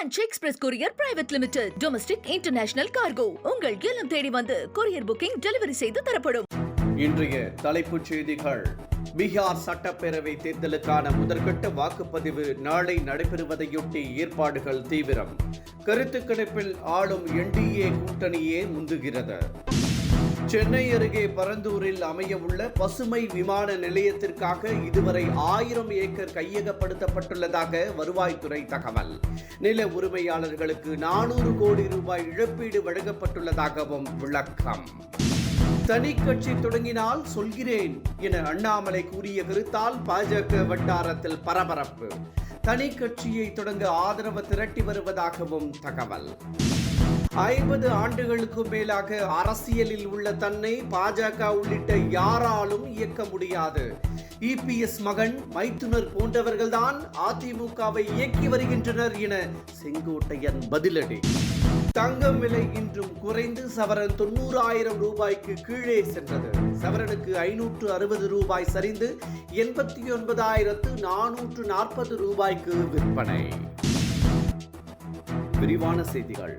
Branch express courier private limited. Domestic international cargo. உங்கள் இல்லம் தேடி வந்து கொரியர் புக்கிங் டெலிவரி செய்து தரப்படும். இன்றைய தலைப்புச் செய்திகள். பீகார் சட்டப்பேரவை தேர்தலுக்கான முதற்கட்ட வாக்குப்பதிவு நாளை நடைபெறுவதையொட்டி ஏற்பாடுகள் தீவிரம். கருத்து கணிப்பில் ஆளும் என்டிஏ கூட்டணியே முந்துகிறது. சென்னை அருகே பரந்தூரில் அமையவுள்ள பசுமை விமான நிலையத்திற்காக இதுவரை 1000 ஏக்கர் கையகப்படுத்தப்பட்டுள்ளதாக வருவாய்த்துறை தகவல். நில உரிமையாளர்களுக்கு 400 கோடி ரூபாய் இழப்பீடு வழங்கப்பட்டுள்ளதாகவும் விளக்கம். தனி கட்சி தொடங்கினால் சொல்கிறேன் என அண்ணாமலை கூறிய கருத்தால் பாஜக வட்டாரத்தில் பரபரப்பு. தனி கட்சியை தொடங்க ஆதரவு திரட்டி வருவதாகவும் தகவல். 50 ஆண்டுகளுக்கும் மேலாக அரசியலில் உள்ள தன்னை பாஜக உள்ளிட்ட யாராலும் இயக்க முடியாது. இபிஎஸ் மகன் மைத்துனர் போன்றவர்கள்தான் அதிமுகவை இயக்கி வருகின்றனர் என செங்கோட்டையன் பதிலடி. தங்கம் விலை இன்றும் குறைந்து சவரன் 90,000 ரூபாய்க்கு கீழே சென்றது. சவரனுக்கு 560 ரூபாய் சரிந்து 89,440 ரூபாய்க்கு விற்பனை. விரிவான செய்திகள்.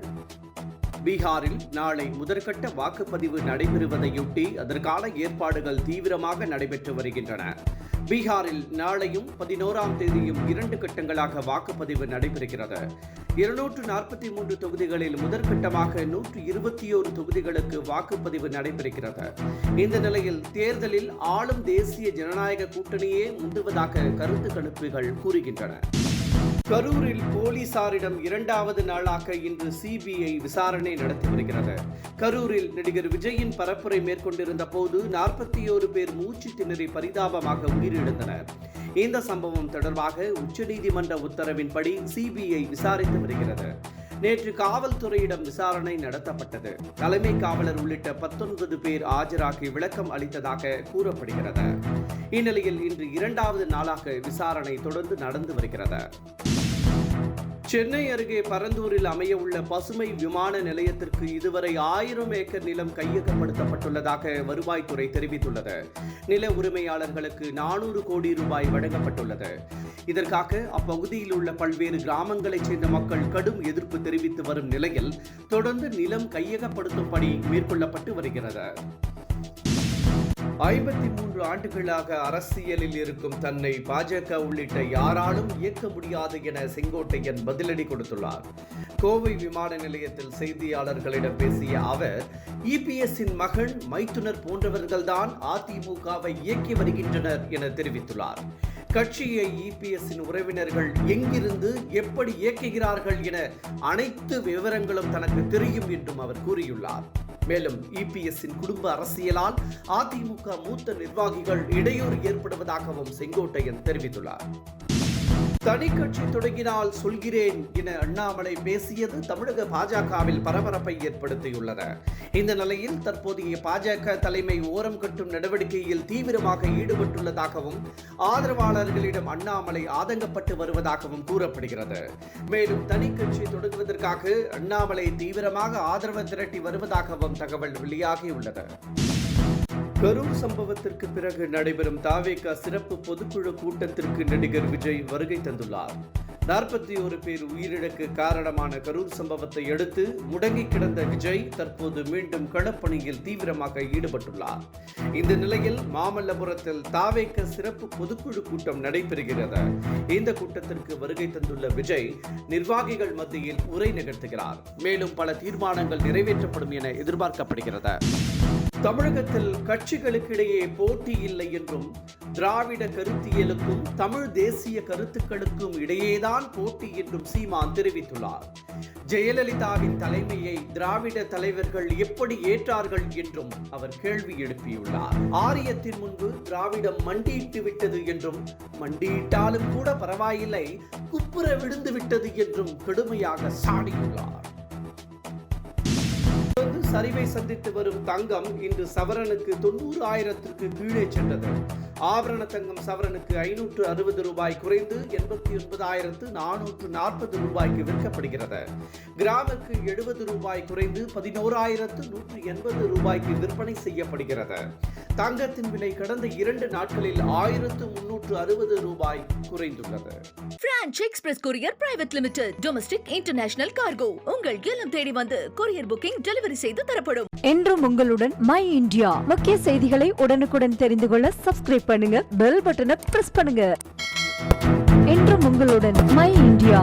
பீகாரில் நாளை முதற்கட்ட வாக்குப்பதிவு நடைபெறுவதையொட்டி அதற்கான ஏற்பாடுகள் தீவிரமாக நடைபெற்று வருகின்றன. பீகாரில் நாளையும் 11ஆம் தேதியும் 2 கட்டங்களாக வாக்குப்பதிவு நடைபெறுகிறது. 243 தொகுதிகளில் முதற்கட்டமாக 121 தொகுதிகளுக்கு வாக்குப்பதிவு நடைபெறுகிறது. இந்த நிலையில் தேர்தலில் ஆளும் தேசிய ஜனநாயக கூட்டணியே முந்துவதாக கருத்து கணிப்புகள் கூறுகின்றன. கரூரில் போலீசாரிடம் 2வது நாளாக இன்று சிபிஐ விசாரணை நடத்தி வருகிறது. கரூரில் நடிகர் விஜயின் பரப்புரை மேற்கொண்டிருந்த போது 41 பேர் மூச்சு திணறி பரிதாபமாக உயிரிழந்தனர். இந்த சம்பவம் தொடர்பாக உச்சநீதிமன்ற உத்தரவின்படி சிபிஐ விசாரித்து வருகிறது. நேற்று காவல்துறையிடம் விசாரணை நடத்தப்பட்டது. தலைமை காவலர் உள்ளிட்ட 19 பேர் ஆஜராகி விளக்கம் அளித்ததாக கூறப்படுகிறது. இந்நிலையில் இன்று 2வது நாளாக விசாரணை தொடர்ந்து நடந்து வருகிறது. சென்னை அருகே பரந்தூரில் அமையவுள்ள பசுமை விமான நிலையத்திற்கு இதுவரை 1000 ஏக்கர் நிலம் கையகப்படுத்தப்பட்டுள்ளதாக வருவாய்த்துறை தெரிவித்துள்ளது. நில உரிமையாளர்களுக்கு 400 கோடி ரூபாய் வழங்கப்பட்டுள்ளது. இதற்காக அப்பகுதியில் உள்ள பல்வேறு கிராமங்களைச் சேர்ந்த மக்கள் கடும் எதிர்ப்பு தெரிவித்து வரும் நிலையில் தொடர்ந்து நிலம் கையகப்படுத்தும் பணி மேற்கொள்ளப்பட்டு வருகிறது. 53 ஆண்டுகளாக அரசியலில் இருக்கும் தன்னை பாஜக உள்ளிட்ட யாராலும் இயக்க முடியாது என செங்கோட்டையன் பதிலடி கொடுத்துள்ளார். கோவை விமான நிலையத்தில் செய்தியாளர்களிடம் பேசிய அவர், இபிஎஸ்ஸின் மகன் மைத்துனர் போன்றவர்கள்தான் அதிமுகவை இயக்கி வருகின்றனர் என தெரிவித்துள்ளார். கட்சியை இபிஎஸ்ஸின் உறவினர்கள் எங்கிருந்து எப்படி இயக்குகிறார்கள் என அனைத்து விவரங்களும் தனக்கு தெரியும் என்றும் அவர் கூறியுள்ளார். மேலும் இபிஎஸ்ஸின் குடும்ப அரசியலால் அதிமுக மூத்த நிர்வாகிகள் இடையூறு ஏற்படுவதாகவும் செங்கோட்டையன் தெரிவித்துள்ளார். தனி கட்சி தொடங்கினால் சொல்கிறேன் என அண்ணாமலை பேசியது தமிழக பாஜகவில் பரபரப்பை ஏற்படுத்தியுள்ளது. இந்த நிலையில் தற்போதைய பாஜக தலைமை ஓரம் கட்டும் நடவடிக்கையில் தீவிரமாக ஈடுபட்டுள்ளதாகவும் ஆதரவாளர்களிடம் அண்ணாமலை ஆதங்கப்பட்டு வருவதாகவும் கூறப்படுகிறது. மேலும் தனி கட்சி தொடங்குவதற்காக அண்ணாமலை தீவிரமாக ஆதரவு திரட்டி வருவதாகவும் தகவல் வெளியாகியுள்ளது. கரூர் சம்பவத்திற்கு பிறகு நடைபெறும் தாவேகா சிறப்பு பொதுக்குழு கூட்டத்திற்கு நடிகர் விஜய் வருகை தந்துள்ளார். 41 பேர் உயிரிழக்க காரணமான கரூர் சம்பவத்தை அடுத்து முடங்கி கிடந்த விஜய் தற்போது மீண்டும் களப்பணியில் தீவிரமாக ஈடுபட்டுள்ளார். இந்த நிலையில் மாமல்லபுரத்தில் தாவேகா சிறப்பு பொதுக்குழு கூட்டம் நடைபெறுகிறது. இந்த கூட்டத்திற்கு வருகை தந்துள்ள விஜய் நிர்வாகிகள் மத்தியில் உரை நிகழ்த்துகிறார். மேலும் பல தீர்மானங்கள் நிறைவேற்றப்படும் என எதிர்பார்க்கப்படுகிறது. தமிழகத்தில் கட்சிகளுக்கிடையே போட்டி இல்லை என்றும் திராவிட கருத்தியலுக்கும் தமிழ் தேசிய கருத்துக்களுக்கும் இடையேதான் போட்டி என்றும் சீமான் தெரிவித்துள்ளார். ஜெயலலிதாவின் தலைமையை திராவிட தலைவர்கள் எப்படி ஏற்றார்கள் என்றும் அவர் கேள்வி எழுப்பியுள்ளார். ஆரியத்தின் முன்பு திராவிடம் மண்டியிட்டு விட்டது என்றும் மண்டியிட்டாலும் கூட பரவாயில்லை, குப்புற விழுந்து விட்டது என்றும் கடுமையாக சாடியுள்ளார். சரிவை சந்தித்து வரும் தங்கம் இன்று சவரனுக்கு 90,000க்கு கீழே சென்றது. ஆபரண தங்கம் சவரனுக்கு 560 ரூபாய் குறைந்து 89,440 ரூபாய்க்கு விற்கப்படுகிறது. கிராமுக்கு 70 ரூபாய் குறைந்து 11,180 ரூபாய்க்கு விற்பனை செய்யப்படுகிறது. தங்கத்தின் விலை கடந்த 2 நாட்களில் 1,360 ரூபாய் குறைந்துள்ளது. Branch express courier private limited domestic international cargo உங்கள் இல்லம் தேடி வந்து கொரியர் புக்கிங் டெலிவரி செய்து தரப்படும். என்றும் உங்களுடன் மை இந்தியா. முக்கிய செய்திகளை உடனுக்குடன் தெரிந்து கொள்ள சப்ஸ்கிரைப் பண்ணுங்க, பெல் பட்டனை பிரஸ் பண்ணுங்க. என்றும் உங்களுடன் மை இந்தியா.